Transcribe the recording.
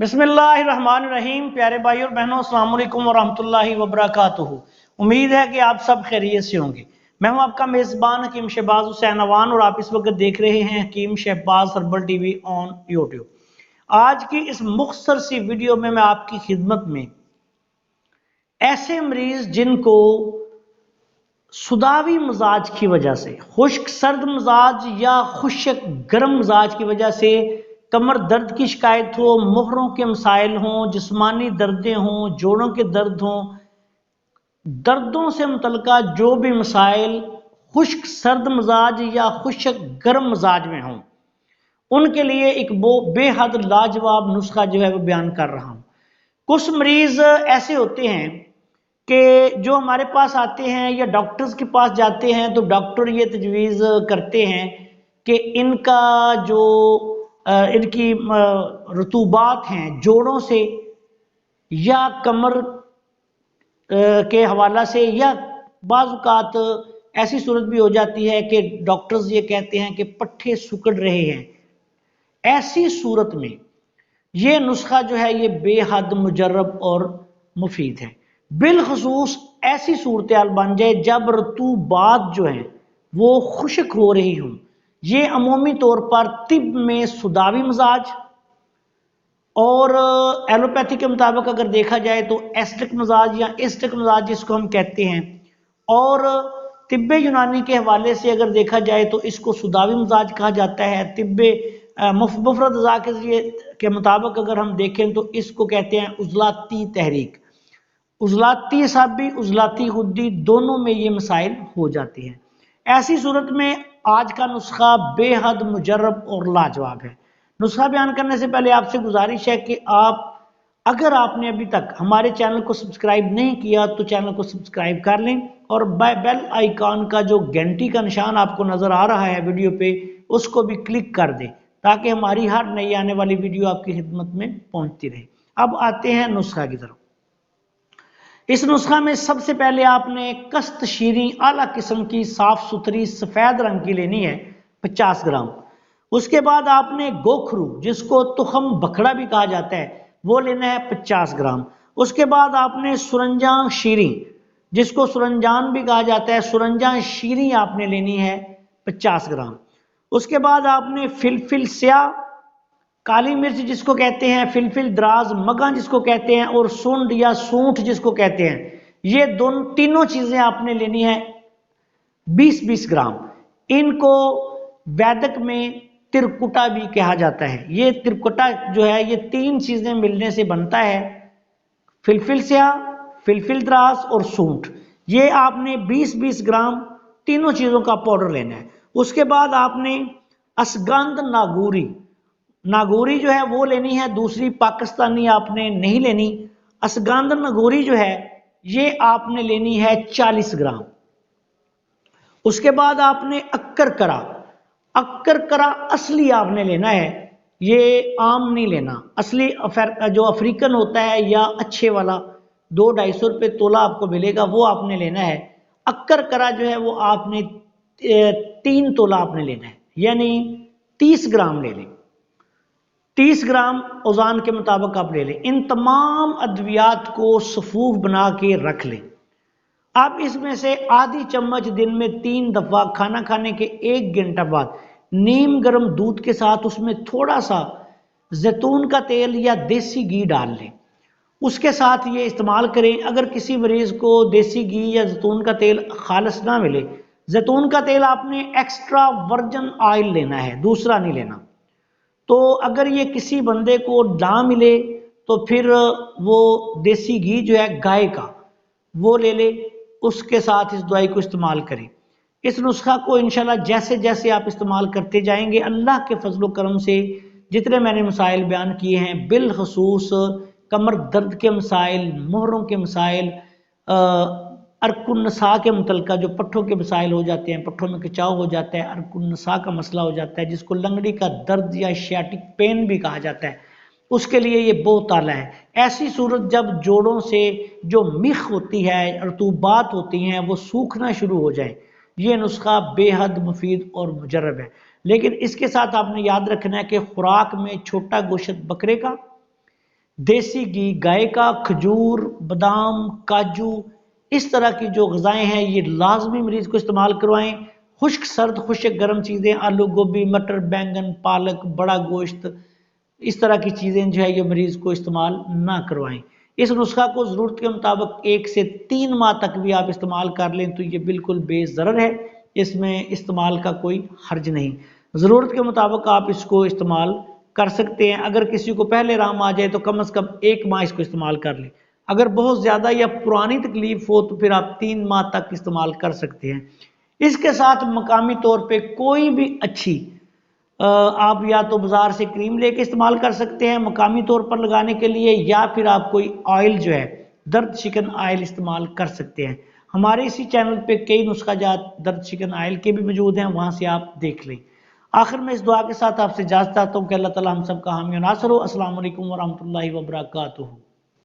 बिस्मिल्लाहिर्रहमानिर्रहीम। प्यारे भाई और बहनों, अस्सलाम वालेकुम वरहमतुल्लाहि वबरकातुहू। उम्मीद है कि आप सब खैरियत से होंगे। मैं हूं आपका मेज़बान हकीम शहबाज हुसैन अवान और आप इस वक्त देख रहे हैं Hakeem Shahbaz herbal TV on YouTube. आज की इस मुख्तसर सी वीडियो में मैं आपकी खिदमत में ऐसे मरीज जिनको सुदावी मिजाज की वजह से, खुश्क सर्द मिजाज या खुश्क गर्म मिजाज की वजह से कमर दर्द की शिकायत हो, मोहरों के मसाइल हों, जिस्मानी दर्दें हों, जोड़ों के दर्द हों, दर्दों से मुतल्लिका जो भी मसाइल खुश्क सर्द मिजाज या खुश्क गर्म मिजाज में हों, उनके लिए एक वो बेहद लाजवाब नुस्खा जो है वो बयान कर रहा हूँ। कुछ मरीज ऐसे होते हैं कि जो हमारे पास आते हैं या डॉक्टर्स के पास जाते हैं तो डॉक्टर ये तजवीज़ करते हैं कि इनका जो इनकी रतूबात हैं जोड़ों से या कमर के हवाला से, या बाज़ औक़ात ऐसी सूरत भी हो जाती है कि डॉक्टर्स ये कहते हैं कि पट्ठे सिकुड़ रहे हैं। ऐसी सूरत में ये नुस्खा जो है ये बेहद मुजर्रब और मुफीद है। बिलखसूस ऐसी सूरत हाल बन जाए जब रतूबात जो हैं वो खुश्क हो रही हूँ। ये अमूमी तौर पर तिब में सुदावी मिजाज और एलोपैथी के मुताबिक अगर देखा जाए तो एस्टिक मिजाज या एस्टिक मिजाज जिसको हम कहते हैं, और तिब्बे यूनानी के हवाले से अगर देखा जाए तो इसको सुदावी मिजाज कहा जाता है। तिब्बे मुफरद अज़ा के मुताबिक अगर हम देखें तो इसको कहते हैं उज़लाती तहरीक। उज़लाती असाबी, उज़लाती गुद्दी, दोनों में ये मसाइल हो जाते हैं। ऐसी सूरत में आज का नुस्खा बेहद मुजर्रब और लाजवाब है। नुस्खा बयान करने से पहले आपसे गुजारिश है कि अगर आपने अभी तक हमारे चैनल को सब्सक्राइब नहीं किया तो चैनल को सब्सक्राइब कर लें और बेल आइकॉन का जो घंटी का निशान आपको नजर आ रहा है वीडियो पे, उसको भी क्लिक कर दें ताकि हमारी हर नई आने वाली वीडियो आपकी खिदमत में पहुंचती रहे। अब आते हैं नुस्खा की तरफ। इस नुस्खा में सबसे पहले आपने कस्त शीरी आला किस्म की साफ सुथरी सफेद रंग की लेनी है 50 ग्राम। उसके बाद आपने गोखरू जिसको तुखम बखड़ा भी कहा जाता है वो लेना है 50 ग्राम। उसके बाद आपने सुरंजान शीरी जिसको सुरंजान भी कहा जाता है, सुरंजान शीरी आपने लेनी है 50 ग्राम। उसके बाद आपने फिलफिल स्याह, काली मिर्च जिसको कहते हैं, फिलफिल दराज मगा जिसको कहते हैं, और सुंड या सूंठ जिसको कहते हैं, ये तीनों चीजें आपने लेनी है 20-20 ग्राम। इनको वैदिक में तिरकुटा भी कहा जाता है। ये तिरकुटा जो है ये तीन चीजें मिलने से बनता है, फिलफिल स्याह, फिलफिल दराज और सूंठ। ये आपने 20-20 ग्राम तीनों चीजों का पाउडर लेना है। उसके बाद आपने असगंध नागौरी जो है वो लेनी है, दूसरी पाकिस्तानी आपने नहीं लेनी। असगंध नागौरी जो है ये आपने लेनी है 40 ग्राम। उसके बाद आपने अक्कर करा असली आपने लेना है, ये आम नहीं लेना, असली जो अफ्रीकन होता है या अच्छे वाला 200-250 रुपये तोला आपको मिलेगा वो आपने लेना है। अक्कर करा जो है वो आपने 3 तोला आपने लेना है, यानी 30 ग्राम ले लें। 30 ग्राम औज़ान के मुताबिक आप ले लें। इन तमाम अद्वियात को सफूफ बना के रख लें। अब इसमें से आधी चम्मच दिन में 3 दफा खाना खाने के 1 घंटा बाद नीम गर्म दूध के साथ उसमें थोड़ा सा जैतून का तेल या देसी घी डाल लें, उसके साथ ये इस्तेमाल करें। अगर किसी मरीज को देसी घी या जैतून का तेल खालिस ना मिले, जैतून का तेल आपने एक्स्ट्रा वर्जिन ऑयल लेना है, दूसरा नहीं लेना। तो अगर ये किसी बंदे को ना मिले तो फिर वो देसी घी जो है गाय का वो ले ले, उसके साथ इस दवाई को इस्तेमाल करें। इस नुस्खा को इंशाल्लाह जैसे जैसे आप इस्तेमाल करते जाएंगे, अल्लाह के फजल करम से जितने मैंने मसाइल बयान किए हैं, बिलखसूस कमर दर्द के मसाइल, मोहरों के मसाइल, अरकुन्नसा के मुतल्लिका जो पट्ठों के मसाइल हो जाते हैं, पट्ठों में खिंचाव हो जाता है, अरकुन्नसा का मसला हो जाता है जिसको लंगड़ी का दर्द या शियाटिक पेन भी कहा जाता है, उसके लिए ये बहुत आला है। ऐसी सूरत जब जोड़ों से जो मिख होती है, रतूबात होती हैं, वो सूखना शुरू हो जाए, ये नुस्खा बेहद मुफीद और मुजर्रब है। लेकिन इसके साथ आपने याद रखना है कि खुराक में छोटा गोश्त बकरे का دیسی گھی، گائے کا، کھجور، بادام، کاجو، اس طرح کی جو غذائیں ہیں یہ لازمی مریض کو استعمال کروائیں۔ خشک سرد خشک گرم چیزیں، آلو گوبھی، مٹر، بینگن، پالک، بڑا گوشت، اس طرح کی چیزیں جو ہے یہ مریض کو استعمال نہ کروائیں۔ اس نسخہ کو ضرورت کے مطابق 1 سے 3 ماہ تک بھی آپ استعمال کر لیں تو یہ بالکل بے ضرر ہے، اس میں استعمال کا کوئی حرج نہیں۔ ضرورت کے مطابق آپ اس کو استعمال کر سکتے ہیں۔ اگر کسی کو پہلے آرام آ جائے تو کم از کم 1 ماہ اس کو استعمال کر لیں۔ اگر بہت زیادہ یا پرانی تکلیف ہو تو پھر آپ 3 ماہ تک استعمال کر سکتے ہیں۔ اس کے ساتھ مقامی طور پہ کوئی بھی اچھی آپ یا تو بازار سے کریم لے کے استعمال کر سکتے ہیں مقامی طور پر لگانے کے لیے، یا پھر آپ کوئی آئل جو ہے درد شکن آئل استعمال کر سکتے ہیں۔ ہمارے اسی چینل پہ کئی نسخہ جات درد شکن آئل کے بھی موجود ہیں، وہاں سے آپ دیکھ لیں۔ آخر میں اس دعا کے ساتھ آپ سے اجازت چاہتا ہوں کہ اللہ تعالی ہم سب کا حامی و ناصر ہو۔ السلام علیکم ورحمۃ اللہ وبرکاتہ۔